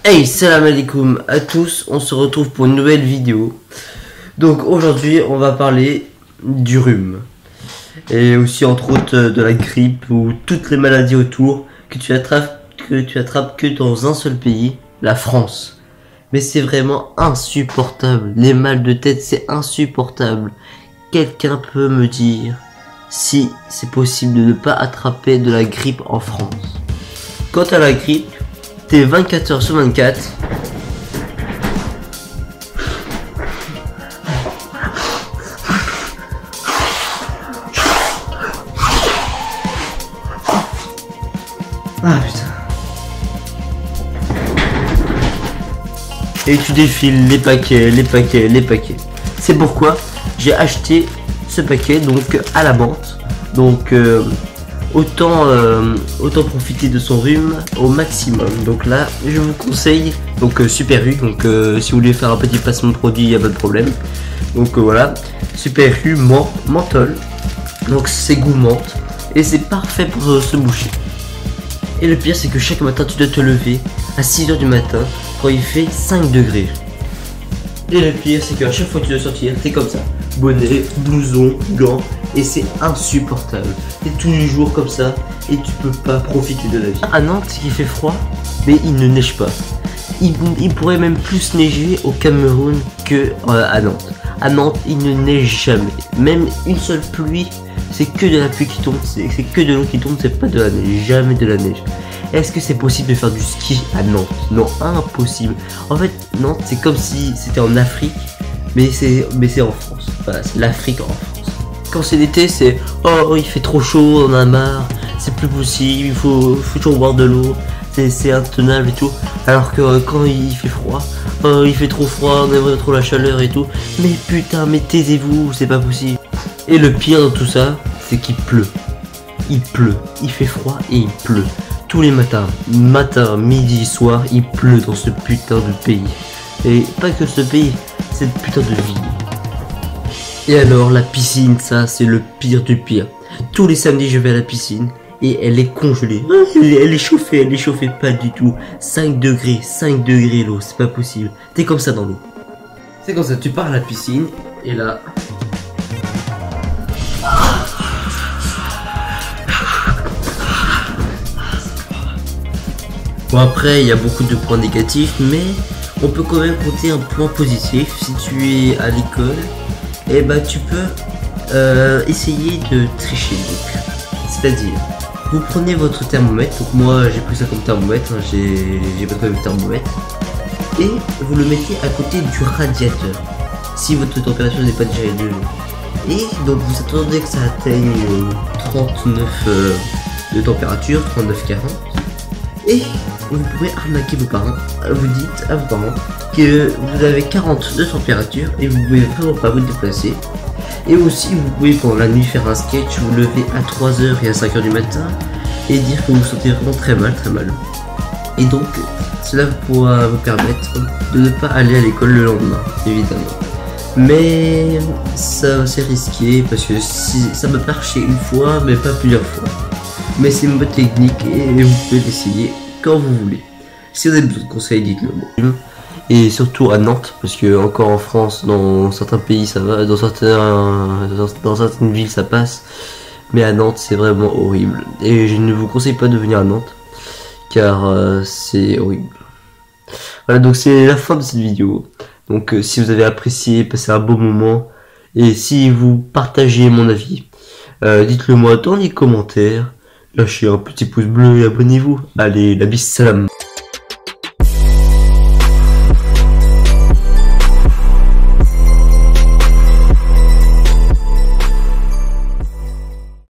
Hey, salam alaikum à tous, on se retrouve pour une nouvelle vidéo. Donc aujourd'hui on va parler du rhume. Et aussi entre autres de la grippe ou toutes les maladies autour que tu attrapes que dans un seul pays, la France. Mais c'est vraiment insupportable, les mal de tête c'est insupportable. Quelqu'un peut me dire si c'est possible de ne pas attraper de la grippe en France? Quant à la grippe, t'es 24 heures sur 24. Ah putain. Et tu défiles les paquets, les paquets, les paquets. C'est pourquoi j'ai acheté ce paquet donc à la menthe. Donc autant profiter de son rhume au maximum. Donc là je vous conseille donc Super U. Donc si vous voulez faire un petit placement de produit, il n'y a pas de problème. Donc voilà, Super U menthol. Donc c'est goût menthe et c'est parfait pour se boucher. Et le pire c'est que chaque matin tu dois te lever à 6 h du matin quand il fait 5 degrés. Et le pire c'est qu'à chaque fois que tu dois sortir, t'es comme ça, bonnet, blouson, gants, et c'est insupportable. T'es tous les jours comme ça et tu peux pas profiter de la vie. À Nantes il fait froid, mais il ne neige pas. Il pourrait même plus neiger au Cameroun que à Nantes. À Nantes il ne neige jamais, même une seule pluie, c'est que de la pluie qui tombe, c'est que de l'eau qui tombe, c'est pas de la neige, jamais de la neige. Est-ce que c'est possible de faire du ski à Nantes? Non, impossible. En fait, Nantes c'est comme si c'était en Afrique, mais c'est en France. Voilà, c'est l'Afrique en France. Quand c'est l'été, c'est oh il fait trop chaud, on en a marre, c'est plus possible, il faut toujours boire de l'eau, c'est intenable et tout. Alors que quand il fait froid, oh il fait trop froid, on aimerait trop la chaleur et tout. Mais putain, mais taisez-vous, c'est pas possible. Et le pire dans tout ça, c'est qu'il pleut. Il pleut, il fait froid et il pleut. Tous les matins, midi, soir, il pleut dans ce putain de pays. Et pas que ce pays, cette putain de ville. Et alors la piscine, ça c'est le pire du pire. Tous les samedis je vais à la piscine et elle est congelée. Elle est chauffée pas du tout. 5 degrés l'eau, c'est pas possible. T'es comme ça dans l'eau. C'est comme ça, tu pars à la piscine et là... Bon après il y a beaucoup de points négatifs, mais on peut quand même compter un point positif. Si tu es à l'école, et bah tu peux essayer de tricher. C'est-à-dire, vous prenez votre thermomètre. Donc moi j'ai pris ça comme thermomètre, hein, j'ai pas pris le thermomètre, et vous le mettez à côté du radiateur. Si votre température n'est pas déjà élevée, et donc vous attendez que ça atteigne 39 de température, 39-40. Et vous pouvez arnaquer vos parents. Vous dites à vos parents que vous avez 40 de température et vous pouvez vraiment pas vous déplacer. Et aussi vous pouvez pendant la nuit faire un sketch, vous lever à 3 h et à 5 h du matin et dire que vous vous sentez vraiment très mal. Et donc cela pourra vous permettre de ne pas aller à l'école le lendemain, évidemment. Mais ça c'est risqué parce que si ça peut marcher une fois mais pas plusieurs fois. Mais c'est une bonne technique et vous pouvez l'essayer quand vous voulez. Si vous avez besoin de conseils, dites-le moi. Et surtout à Nantes, parce que encore en France, dans certains pays ça va, dans certaines villes ça passe, mais à Nantes c'est vraiment horrible. Et je ne vous conseille pas de venir à Nantes, car c'est horrible. Voilà, donc c'est la fin de cette vidéo. Donc si vous avez apprécié, passez un beau moment, et si vous partagez mon avis, dites-le moi dans les commentaires. Lâchez un petit pouce bleu et abonnez-vous. Allez, la bise, salam.